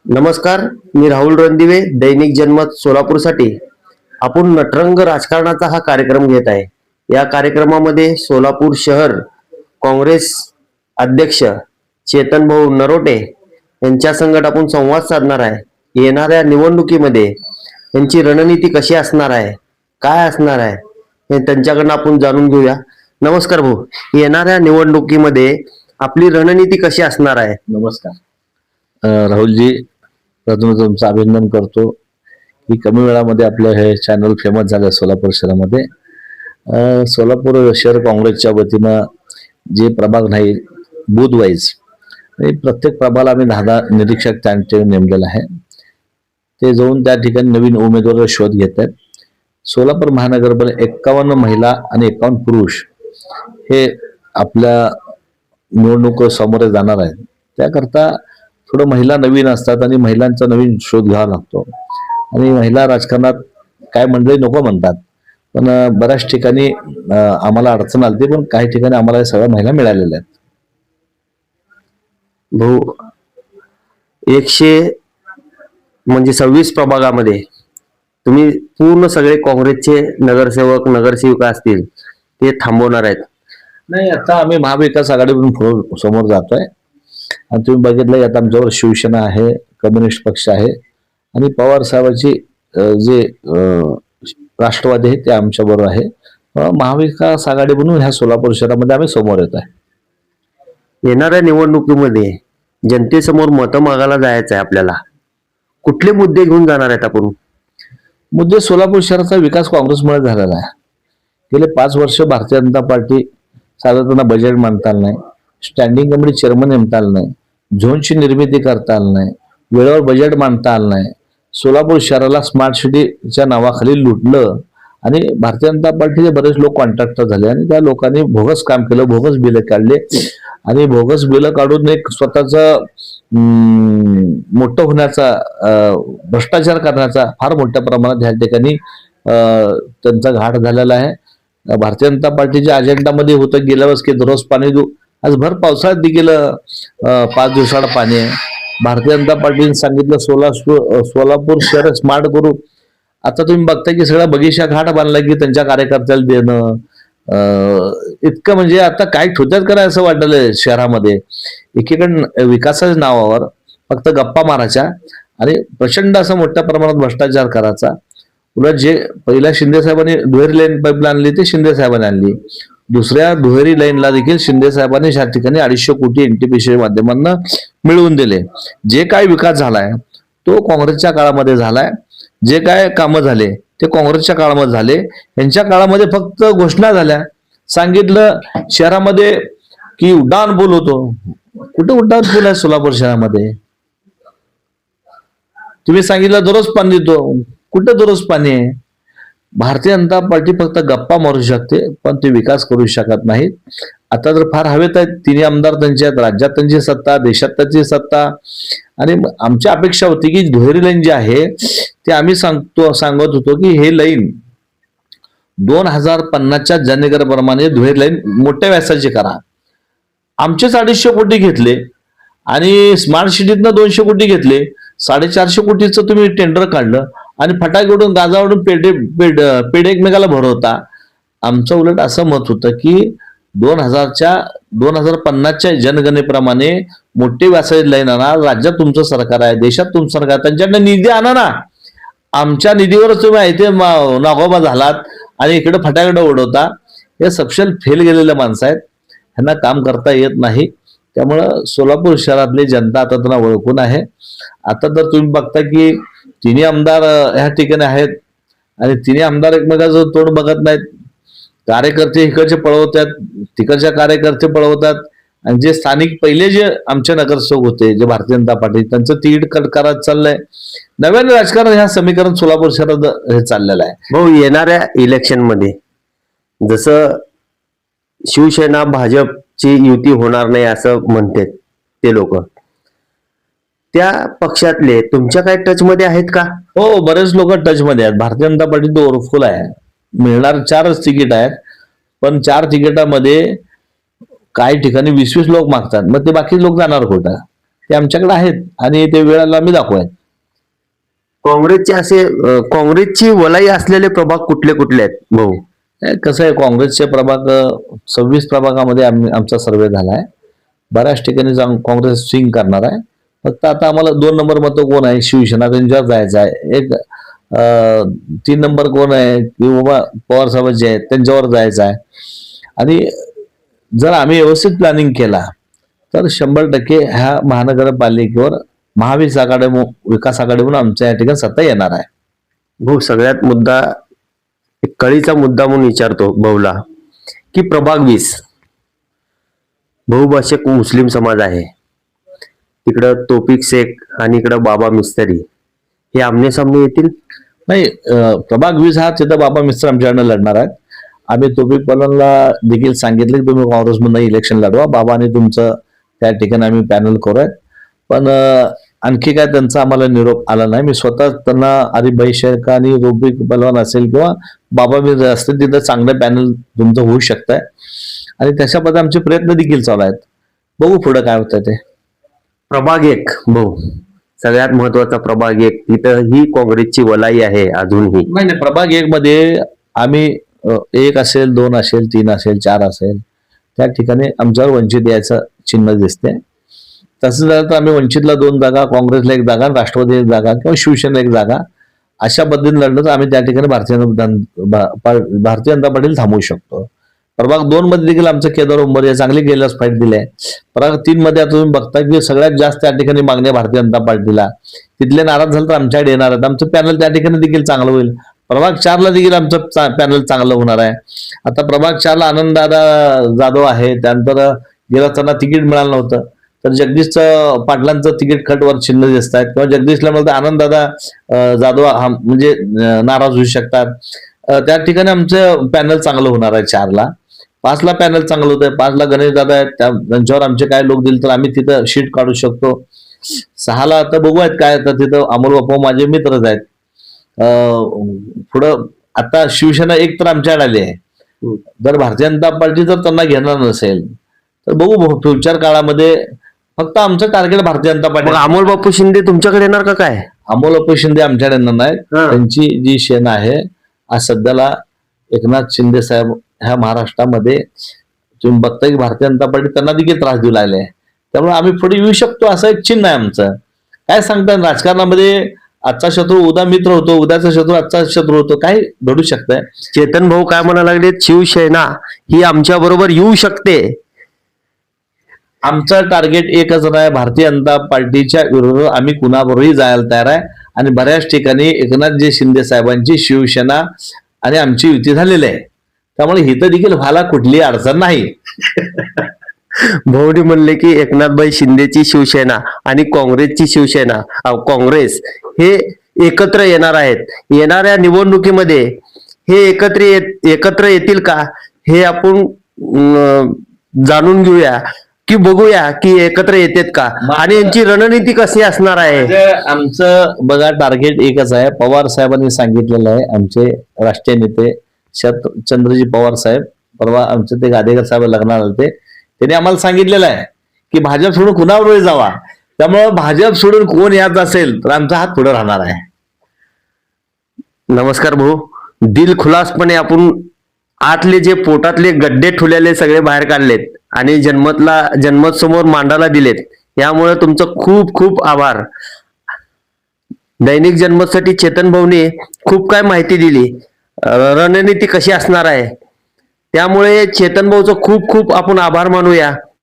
नमस्कार. मी राहुल रणदिवे, दैनिक जनमत सोलापूरसाठी आपण नटरंग राजकारणाचा हा कार्यक्रम घेत आहे. या कार्यक्रमामध्ये सोलापूर शहर काँग्रेस अध्यक्ष चेतन भाऊ नरोटे यांच्या संगत आपण संवाद साधणार आहे. येणाऱ्या निवडणुकीमध्ये यांची रणनीती कशी असणार आहे, काय असणार आहे, हे त्यांच्याकडून आपण जाणून घेऊया. नमस्कार भाऊ. येणाऱ्या निवडणुकीमध्ये आपली रणनीती कशी असणार आहे? नमस्कार. राहुलजी, प्रथम तुमचं अभिनंदन करतो की कमी वेळामध्ये आपलं हे चॅनल फेमस झालं सोलापूर शहरामध्ये. सोलापूर शहर काँग्रेसच्या वतीनं जे प्रभाग नाही बूथ वाईज प्रत्येक प्रभागाला आम्ही 10 निरीक्षक त्यांचे नेमलेलं आहे. ते जाऊन त्या ठिकाणी नवीन उमेदवार शोध घेत आहेत. सोलापूर महानगरपालिका 51 महिला आणि 51 पुरुष हे आपल्या निवडणूक समोर जाणार आहेत. त्याकरता थोडं महिला नवीन असतात आणि महिलांचा नवीन शोध घ्यावा लागतो. आणि महिला राजकारणात काय मंडळी नको म्हणतात, पण बऱ्याच ठिकाणी आम्हाला अडचण आली, पण काही ठिकाणी आम्हाला सगळ्या महिला मिळालेल्या आहेत. भाऊ, 126 प्रभागामध्ये तुम्ही पूर्ण सगळे काँग्रेसचे नगरसेवक नगरसेविका असतील ते थांबवणार आहेत? नाही, आता आम्ही महाविकास आघाडीवरून समोर जातोय. आणि तुम्ही बघितलं आता आमच्यावर शिवसेना आहे, कम्युनिस्ट पक्ष आहे आणि पवार साहेबांची जे राष्ट्रवादी आहे ते आमच्या बरोबर आहे. महाविकास आघाडी म्हणून ह्या सोलापूर शहरामध्ये आम्ही समोर येत आहे. येणाऱ्या निवडणुकीमध्ये जनतेसमोर मतं मागायला जायचं आहे आपल्याला. कुठले मुद्दे घेऊन जाणार आहेत आपण? मुद्दे सोलापूर शहराचा विकास काँग्रेसमुळे झालेला आहे. गेले 5 वर्ष भारतीय जनता पार्टी साधारणतः बजेट मांडता आलं नाही, स्टँडिंग कमिटी चेअरमन नेमता आलं नाही, झोनची निर्मिती करता आलं नाही, वेळेवर बजेट मांडता आलं नाही. सोलापूर शहराला स्मार्ट सिटीच्या नावाखाली लुटलं आणि भारतीय जनता पार्टीचे बरेच लोक कॉन्ट्रॅक्टर झाले आणि त्या लोकांनी भोगस काम केलं, भोगस बिलं काढले आणि भोगस बिलं काढून एक स्वतःच मोठं होण्याचा, भ्रष्टाचार करण्याचा फार मोठ्या प्रमाणात ह्या ठिकाणी त्यांचा घाट झालेला आहे. भारतीय जनता पार्टीच्या अजेंडामध्ये होतं गेल्या वर्ष की दररोज पाणी देऊ. आज भर पावसाळ्यात देखील 5 दिवसाला पाणी आहे. भारतीय जनता पार्टीने सांगितलं सोलापूर शहर स्मार्ट करू. आता तुम्ही बघताय की सगळा बगीचा घाट बांधला की त्यांच्या कार्यकर्त्याला देणं, इतकं म्हणजे आता काय ठोत्यात करायचं असं वाटलं शहरामध्ये. एकीकडे विकासाच्या नावावर फक्त गप्पा मारायच्या आणि प्रचंड असं मोठ्या प्रमाणात भ्रष्टाचार करायचा. उलट जे पहिल्या शिंदे साहेबांनी दुहेरी लाईन पाईपलाईन आणली ते शिंदे साहेबांनी आणली. दुसऱ्या दुहेरी लाईनला देखील शिंदे साहेबांनी या ठिकाणी 250 कोटी एनटीपीसी माध्यमांना मिळवून दिले. जे काय विकास झालाय तो काँग्रेसच्या काळामध्ये झालाय. जे काय कामं झाले ते काँग्रेसच्या काळामध्ये झाले. यांच्या काळामध्ये फक्त घोषणा झाल्या, सांगितलं शहरामध्ये की उड्डाण पूल होतो. कुठे उड्डाण पूल आहे सोलापूर शहरामध्ये? तुम्ही सांगितलं दररोज पाणी देतो, कुठे दररोज पाणी आहे? भारतीय जनता पार्टी फक्त गप्पा मारू शकते पण ते विकास करू शकत नाहीत. आता तर फार हवेत आहेत, 3 आमदार त्यांच्या राज्यात त्यांची सत्ता, देशात त्यांची सत्ता. आणि आमची अपेक्षा होती की दुहेरी लाईन जी आहे ते आम्ही सांगत होतो की हे लाईन 2050च्या जनगणनेप्रमाणे दुहेरी लाईन मोठ्या व्यासाची करा. आमचेच 250 कोटी घेतले आणि स्मार्ट सिटीतनं 200 कोटी घेतले. 450 कोटीचं तुम्ही टेंडर काढलं आणि फटाके उडून गाजा उडून पेढे एकमेकाला भरवता. आमचं उलट असं मत होतं की 2050च्या जनगणनेप्रमाणे मोठे व्यासाची लाईन आणा. राज्यात तुमचं सरकार आहे, देशात तुमचं सरकार, त्यांच्याकडे निधी आणा ना. आमच्या निधीवरच तुम्ही इथे नागोबा झालात आणि इकडे फटाकडे उडवता. हे सपशेल फेल गेलेले माणसं आहेत, ह्यांना काम करता येत नाही. त्यामुळं सोलापूर शहरातली जनता आता त्यांना ओळखून आहे. आता तर तुम्ही बघता की 3 आमदार ह्या ठिकाणी आहेत आणि 3 आमदार एकमेकाचं तोंड बघत नाहीत. कार्यकर्ते इकडचे पळवतात, तिकडच्या कार्यकर्ते पळवतात आणि जे स्थानिक पहिले जे आमचे नगरसेवक होते जे भारतीय जनता पार्टी त्यांचं तिकीट कट करत चाललंय. नव्याने राजकारण ह्या समीकरण सोलापूर शहरात हे चाललेलं आहे. भाऊ, येणाऱ्या इलेक्शन मध्ये जसं शिवसेना भाजपची युती होणार नाही असं म्हणतात ते लोक, त्या पक्षातले तुमच्या काय टच मध्ये आहेत का? हो, बरेच लोक टच मध्ये आहेत. भारतीय जनता पार्टी तो ओव्हरफुल आहे. मिळणार 4च तिकीट आहेत, पण 4 तिकिटामध्ये काही ठिकाणी 20-20 लोक मागतात. मग ते बाकी लोक जाणार कुठं? ते आमच्याकडे आहेत आणि ते वेळेला आम्ही दाखवूयात. काँग्रेसची वलाई असलेले प्रभाग कुठले कुठले आहेत भाऊ? कसं आहे, काँग्रेसचे प्रभाग 26 प्रभागामध्ये आमचा सर्वे झाला आहे. बऱ्याच ठिकाणी काँग्रेस स्विंग करणार आहे. फक्त आता आम्हाला 2 नंबर मतं कोण आहे, शिवसेना, त्यांच्यावर जायचं आहे. 3 नंबर कोण आहे किंवा पवार साहेब जे आहेत त्यांच्यावर जायचं आहे. आणि जर आम्ही व्यवस्थित प्लॅनिंग केला तर 100% ह्या महानगरपालिकेवर महाविकास आघाडीहून आमच्या या ठिकाणी सत्ता येणार आहे. भाऊ, सगळ्यात मुद्दा, एक कळीचा मुद्दा म्हणून विचारतो भाऊला, की प्रभाग 20 बहुभाषिक मुस्लिम समाज आहे. तिकडं तौफिक शेख आणि इकडं बाबा मिस्त्री, हे आमने सामने येतील? नाही, प्रभाग 20 हा तिथं बाबा मिस्टर आमच्याकडनं लढणार आहेत. आम्ही तौफिक पलनला देखील सांगितलं की तुम्ही काँग्रेसमधून इलेक्शन लढवा, बाबाने तुमचं त्या ठिकाणी आम्ही पॅनल करूयात. पण आणखी काय त्यांचा आम्हाला निरोप आला नाही. मी स्वतः त्यांना आरिफभाई शेख आणि तौफिक पलवान असेल किंवा बाबा मिर्झा असतील तिथं चांगलं पॅनल तुमचं होऊ शकतंय आणि त्याच्याबद्दल आमचे प्रयत्न देखील चालू आहेत. बघू पुढे काय होतं ते. प्रभाग 1 भाऊ, सगळ्यात महत्वाचा प्रभाग 1, तिथं ही काँग्रेसची वलाई आहे अजूनही. नाही, प्रभाग 1 मध्ये आम्ही 1 असेल, 2 असेल, 3 असेल, 4 असेल, त्या ठिकाणी आमच्यावर वंचित यायचं चिन्ह दिसते. तसं झालं तर आम्ही वंचितला 2 जागा, काँग्रेसला 1 जागा, राष्ट्रवादी 1 जागा किंवा शिवसेना 1 जागा, अशा पद्धतीने लढलं तर आम्ही त्या ठिकाणी भारतीय जनता पार्टी थांबवू शकतो. प्रभाग 2 मध्ये देखील आमचं केदार उंबरे चांगली गेल्यास फाईट दिली आहे. प्रभाग 3 मध्ये आता तुम्ही बघता की सगळ्यात जास्त त्या ठिकाणी मागणी आहे भारतीय जनता पार्टीला. तिथले नाराज झालं तर आमच्याकडे येणार आहेत. आमचं पॅनल त्या ठिकाणी देखील चांगलं होईल. प्रभाग 4 ला देखील आमचं पॅनल चांगलं होणार आहे. आता प्रभाग 4 ला आनंददादा जाधव आहे, त्यानंतर गेल्या त्यांना तिकीट मिळालं नव्हतं तर जगदीश पाटलांचं तिकीट कटवर चिन्ह दिसत आहेत किंवा जगदीशला म्हणतं आनंददादा जाधव म्हणजे नाराज होऊ शकतात. त्या ठिकाणी आमचं पॅनल चांगलं होणार आहे. 4 ला 5 ला पॅनल चांगलं होतं. 5 ला गणेश दादा आहेत, त्यांच्यावर आमचे काय लोक दिले तर आम्ही तिथं शीट काढू शकतो. 6 ला आता बघूयात काय, तर तिथं अमोल बापू माझे मित्रच आहेत. पुढं आता शिवसेना 1 तर आमच्याकडे आली आहे. जर भारतीय जनता पार्टी जर त्यांना घेणार नसेल तर बघू फ्युचर काळामध्ये. फक्त आमचं टार्गेट भारतीय जनता पार्टी. अमोल बापू शिंदे तुमच्याकडे येणार का काय? अमोल बापू शिंदे आमच्याकडे येणार नाहीत. त्यांची जी सेना आहे आज सध्याला एकनाथ शिंदे साहेब ह्या महाराष्ट्रामध्ये तुम्ही बघता की भारतीय जनता पार्टी त्यांना देखील त्रास देऊ लागले आहे. त्यामुळे आम्ही पुढे येऊ शकतो असं एक चिन्ह आहे आमचं. काय सांगता, राजकारणामध्ये आजचा शत्रू उद्या मित्र होतो, उद्याचा शत्रू आजचा शत्रू होतो, काही घडू शकतंय. चेतन भाऊ काय म्हणायला लागले, शिवसेना ही आमच्या बरोबर येऊ शकते. आमचं टार्गेट एकच आहे, भारतीय जनता पार्टीच्या विरोधात आम्ही कुणाबरोबरही जायला तयार आहे. आणि बऱ्याच ठिकाणी एकनाथजी शिंदे साहेबांची शिवसेना आणि आमची युती झालेली आहे. त्यामुळे इथं देखील व्हायला कुठलीही अडचण नाही. भाऊनी म्हणले की एकनाथभाई शिंदेची शिवसेना आणि काँग्रेसची शिवसेना, काँग्रेस हे एकत्र येणार आहेत. येणाऱ्या निवडणुकीमध्ये हे एकत्र येतील का हे आपण जाणून घेऊया की बघूया की एकत्र येतात का आणि यांची रणनीती कशी असणार आहे. आमचं बघा टार्गेट एकच आहे. पवार साहेबांनी सांगितलेलं आहे, आमचे राष्ट्रीय नेते चंद्रजी पवार साहेब परवा आमचे ते गादेकर साहेब लग्नाला आले, त्यांनी आम्हाला सांगितलेलं आहे की भाजप सोडून कुणाबरोबर जावा. त्यामुळं भाजप सोडून कोण यात असेल तर आमचा हात पुढे राहणार आहे. नमस्कार भाऊ, दिलखुलासपणे आपण आतले जे पोटातले गड्डे ठुलेले सगळे बाहेर काढलेत आणि जन्मत समोर मांडायला दिलेत, यामुळे तुमचं खूप खूप आभार. दैनिक जनमतसाठी चेतन भाऊने खूप काय माहिती दिली, रणनीती कशी असणार आहे, त्यामुळे चेतन भाऊचं खूप खूप आपण आभार मानूया.